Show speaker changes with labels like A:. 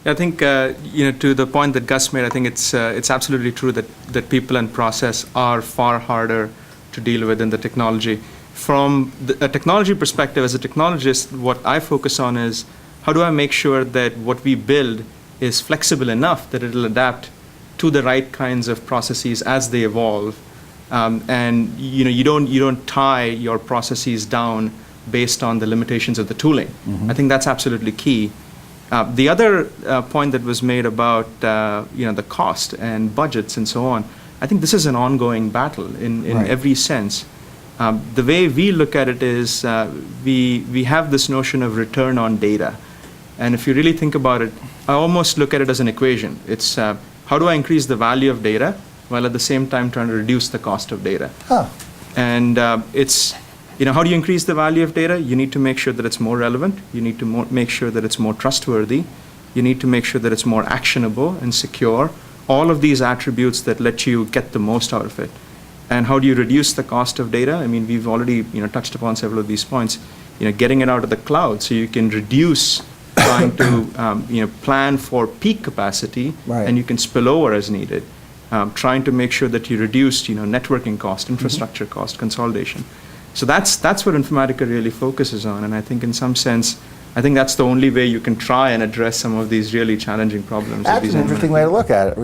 A: I think to the point that Gus made, I think it's absolutely true that people and process are far harder to deal with in the technology. From a technology perspective, as a technologist, what I focus on is how do I make sure that what we build is flexible enough that it'll adapt to the right kinds of processes as they evolve, and you don't tie your processes down based on the limitations of the tooling. Mm-hmm. I think that's absolutely key. The other point that was made about the cost and budgets and so on, I think this is an ongoing battle in right. every sense. The way we look at it is we have this notion of return on data. And if you really think about it, I almost look at it as an equation. It's how do I increase the value of data while at the same time trying to reduce the cost of data? Huh. And it's how do you increase the value of data? You need to make sure that it's more relevant. You need to make sure that it's more trustworthy. You need to make sure that it's more actionable and secure. All of these attributes that let you get the most out of it. And how do you reduce the cost of data? I mean, we've already touched upon several of these points. Getting it out of the cloud so you can reduce trying to plan for peak capacity, right. and you can spill over as needed. Trying to make sure that you reduce networking cost, infrastructure mm-hmm. cost, consolidation. So that's what Informatica really focuses on, and I think in some sense, I think that's the only way you can try and address some of these really challenging problems.
B: That's an interesting way to look at it.